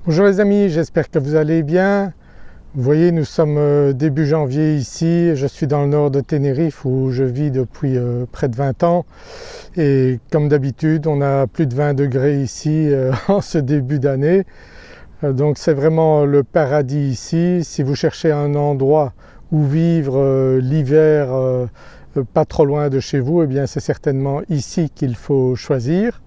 Bonjour les amis, j'espère que vous allez bien. Vous voyez, nous sommes début janvier ici, je suis dans le nord de Tenerife où je vis depuis près de 20 ans et comme d'habitude on a plus de 20 degrés ici en ce début d'année. Donc c'est vraiment le paradis ici. Si vous cherchez un endroit où vivre l'hiver pas trop loin de chez vous, eh bien c'est certainement ici qu'il faut choisir.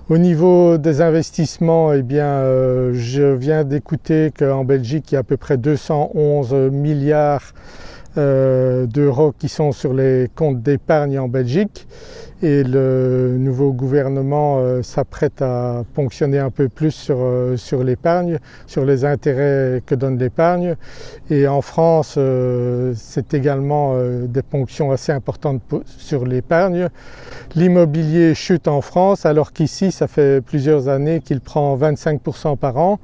Au niveau des investissements, eh bien, je viens d'écouter qu'en Belgique il y a à peu près 211 milliards d'euros qui sont sur les comptes d'épargne en Belgique et le nouveau gouvernement s'apprête à ponctionner un peu plus sur l'épargne, sur les intérêts que donne l'épargne. Et en France, c'est également des ponctions assez importantes sur l'épargne. L'immobilier chute en France alors qu'ici ça fait plusieurs années qu'il prend 25% par an,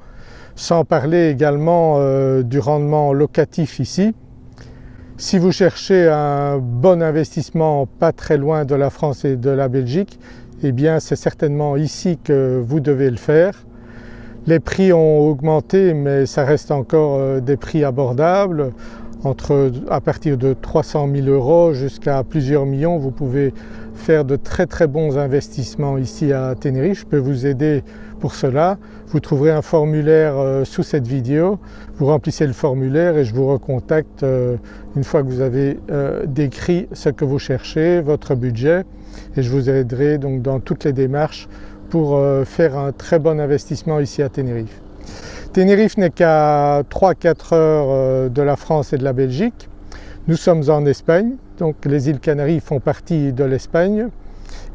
sans parler également du rendement locatif ici. Si vous cherchez un bon investissement pas très loin de la France et de la Belgique, eh bien c'est certainement ici que vous devez le faire. Les prix ont augmenté mais ça reste encore des prix abordables. À partir de 300 000 € jusqu'à plusieurs millions, vous pouvez faire de très bons investissements ici à Tenerife. Je peux vous aider pour cela. Vous trouverez un formulaire sous cette vidéo. Vous remplissez le formulaire et je vous recontacte une fois que vous avez décrit ce que vous cherchez, votre budget, et je vous aiderai donc dans toutes les démarches pour faire un très bon investissement ici à Tenerife. Tenerife n'est qu'à 3-4 heures de la France et de la Belgique. Nous sommes en Espagne, donc les îles Canaries font partie de l'Espagne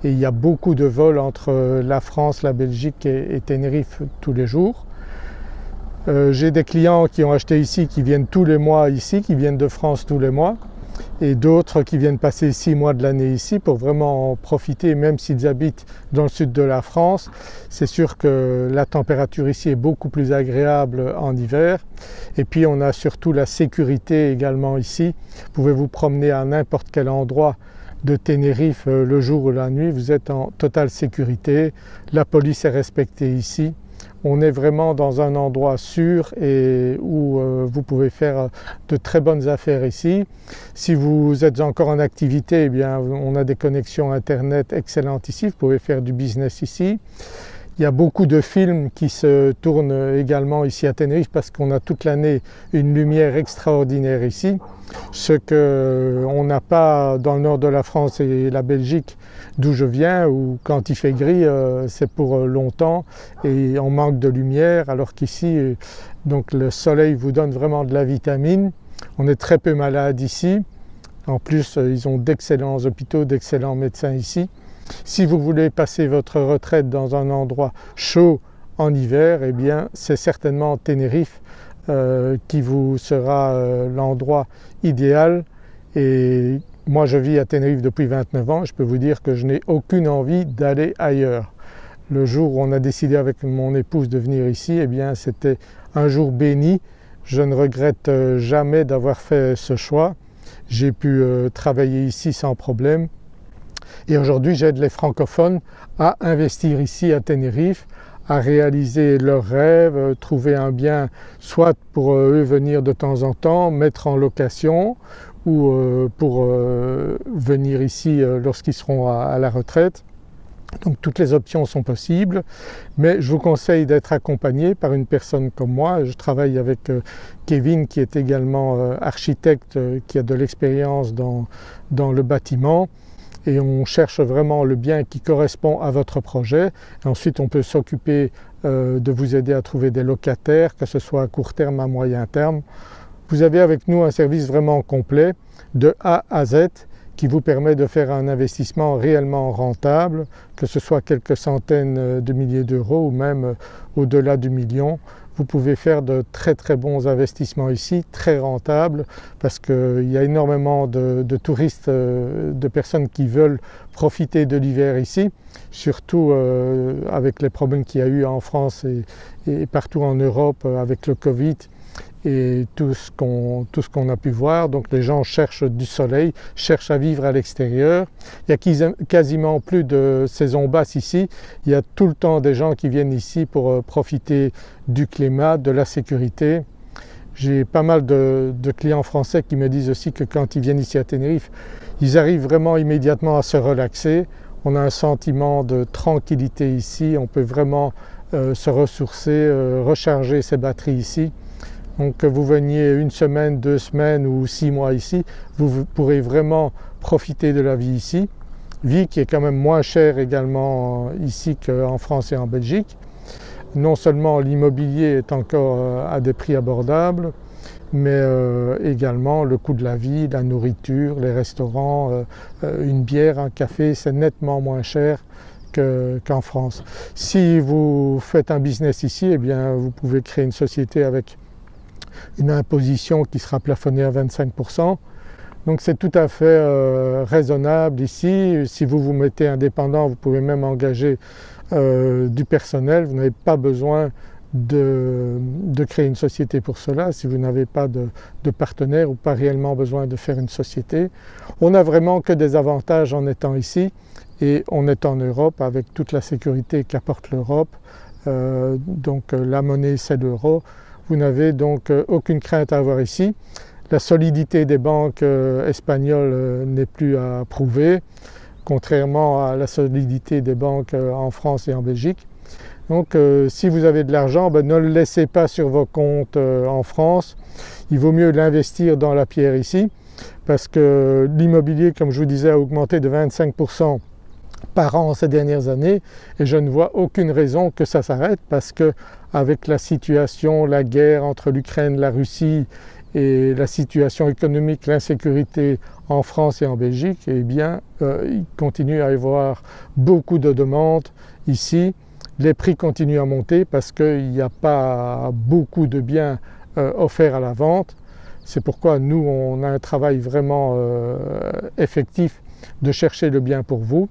et il y a beaucoup de vols entre la France, la Belgique et Tenerife tous les jours. J'ai des clients qui ont acheté ici, qui viennent tous les mois ici, qui viennent de France tous les mois, et d'autres qui viennent passer 6 mois de l'année ici pour vraiment en profiter, même s'ils habitent dans le sud de la France. C'est sûr que la température ici est beaucoup plus agréable en hiver, et puis on a surtout la sécurité également ici. Vous pouvez vous promener à n'importe quel endroit de Tenerife le jour ou la nuit, vous êtes en totale sécurité, la police est respectée ici. On est vraiment dans un endroit sûr et où vous pouvez faire de très bonnes affaires ici. Si vous êtes encore en activité, eh bien, on a des connexions internet excellentes ici, vous pouvez faire du business ici. Il y a beaucoup de films qui se tournent également ici à Tenerife parce qu'on a toute l'année une lumière extraordinaire ici, ce qu'on n'a pas dans le nord de la France et la Belgique d'où je viens, où quand il fait gris c'est pour longtemps et on manque de lumière, alors qu'ici donc le soleil vous donne vraiment de la vitamine. On est très peu malade ici, en plus ils ont d'excellents hôpitaux, d'excellents médecins ici. Si vous voulez passer votre retraite dans un endroit chaud en hiver, eh bien c'est certainement Tenerife qui vous sera l'endroit idéal. Et moi je vis à Tenerife depuis 29 ans, je peux vous dire que je n'ai aucune envie d'aller ailleurs. Le jour où on a décidé avec mon épouse de venir ici, eh bien c'était un jour béni. Je ne regrette jamais d'avoir fait ce choix. J'ai pu travailler ici sans problème. Et aujourd'hui j'aide les francophones à investir ici à Tenerife, à réaliser leurs rêves, trouver un bien soit pour eux venir de temps en temps, mettre en location ou pour venir ici lorsqu'ils seront à la retraite. Donc toutes les options sont possibles, mais je vous conseille d'être accompagné par une personne comme moi. Je travaille avec Kevin qui est également architecte, qui a de l'expérience dans le bâtiment. Et on cherche vraiment le bien qui correspond à votre projet. Et ensuite on peut s'occuper de vous aider à trouver des locataires, que ce soit à court terme, à moyen terme. Vous avez avec nous un service vraiment complet de A à Z qui vous permet de faire un investissement réellement rentable, que ce soit quelques centaines de milliers d'euros ou même au-delà du million. vous pouvez faire de très bons investissements ici, très rentables, parce qu'il y a énormément de touristes, de personnes qui veulent profiter de l'hiver ici, surtout avec les problèmes qu'il y a eu en France et partout en Europe avec le Covid et tout ce qu'on a pu voir. Donc les gens cherchent du soleil, cherchent à vivre à l'extérieur. Il n'y a quasiment plus de saison basse ici, il y a tout le temps des gens qui viennent ici pour profiter du climat, de la sécurité. J'ai pas mal de clients français qui me disent aussi que quand ils viennent ici à Tenerife, ils arrivent vraiment immédiatement à se relaxer. On a un sentiment de tranquillité ici, on peut vraiment se ressourcer, recharger ses batteries ici. Donc que vous veniez 1 semaine, 2 semaines ou 6 mois ici, vous pourrez vraiment profiter de la vie ici. Vie qui est quand même moins chère également ici qu'en France et en Belgique. Non seulement l'immobilier est encore à des prix abordables, mais également le coût de la vie, la nourriture, les restaurants, une bière, un café, c'est nettement moins cher qu'en France. Si vous faites un business ici, eh bien vous pouvez créer une société avec une imposition qui sera plafonnée à 25%. Donc c'est tout à fait raisonnable ici. Si vous vous mettez indépendant, vous pouvez même engager du personnel. Vous n'avez pas besoin de créer une société pour cela si vous n'avez pas de partenaire ou pas réellement besoin de faire une société. On n'a vraiment que des avantages en étant ici et on est en Europe avec toute la sécurité qu'apporte l'Europe. Donc la monnaie c'est l'euro. Vous n'avez donc aucune crainte à avoir ici. La solidité des banques espagnoles n'est plus à prouver, contrairement à la solidité des banques en France et en Belgique. Donc si vous avez de l'argent, ne le laissez pas sur vos comptes en France. Il vaut mieux l'investir dans la pierre ici, parce que l'immobilier, comme je vous disais, a augmenté de 25% par an ces dernières années et je ne vois aucune raison que ça s'arrête, parce que avec la situation, la guerre entre l'Ukraine, la Russie et la situation économique, l'insécurité en France et en Belgique, eh bien il continue à y avoir beaucoup de demandes ici. Les prix continuent à monter parce qu'il n'y a pas beaucoup de biens offerts à la vente. C'est pourquoi nous on a un travail vraiment effectif de chercher le bien pour vous.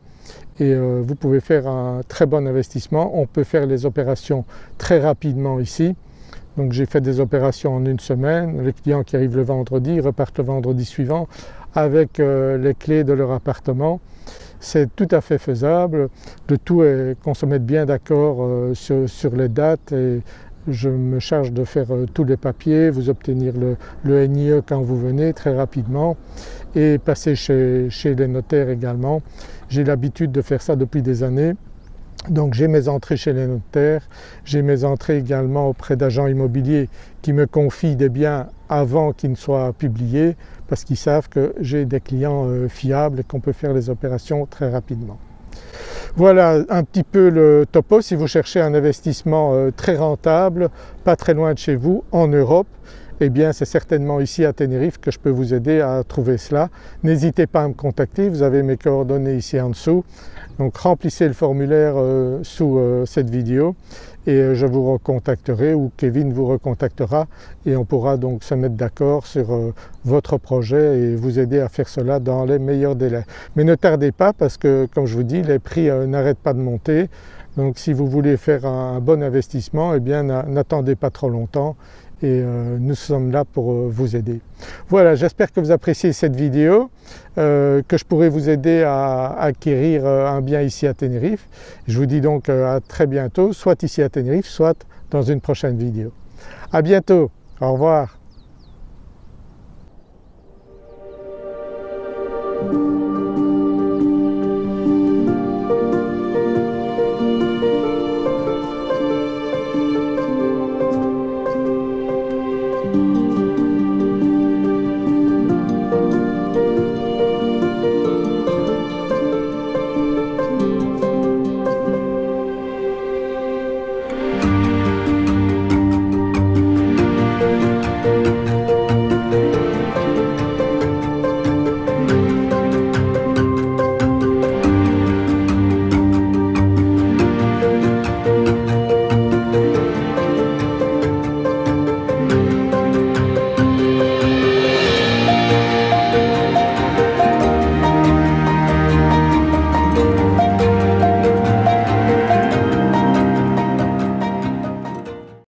Et vous pouvez faire un très bon investissement. On peut faire les opérations très rapidement ici. Donc j'ai fait des opérations en 1 semaine. Les clients qui arrivent le vendredi repartent le vendredi suivant avec les clés de leur appartement. C'est tout à fait faisable. Le tout est qu'on se mette bien d'accord sur les dates et je me charge de faire tous les papiers, vous obtenir le NIE quand vous venez très rapidement et passer chez les notaires également. J'ai l'habitude de faire ça depuis des années. Donc j'ai mes entrées chez les notaires, j'ai mes entrées également auprès d'agents immobiliers qui me confient des biens avant qu'ils ne soient publiés, parce qu'ils savent que j'ai des clients fiables et qu'on peut faire les opérations très rapidement. Voilà un petit peu le topo si vous cherchez un investissement très rentable, pas très loin de chez vous, en Europe. Eh bien c'est certainement ici à Tenerife que je peux vous aider à trouver cela. N'hésitez pas à me contacter, vous avez mes coordonnées ici en dessous. Donc remplissez le formulaire sous cette vidéo et je vous recontacterai ou Kevin vous recontactera et on pourra donc se mettre d'accord sur votre projet et vous aider à faire cela dans les meilleurs délais. Mais ne tardez pas parce que comme je vous dis, les prix n'arrêtent pas de monter. Donc si vous voulez faire un bon investissement, eh bien n'attendez pas trop longtemps et nous sommes là pour vous aider. Voilà, j'espère que vous appréciez cette vidéo, que je pourrai vous aider à acquérir un bien ici à Tenerife. Je vous dis donc à très bientôt, soit ici à Tenerife, soit dans une prochaine vidéo. À bientôt, au revoir.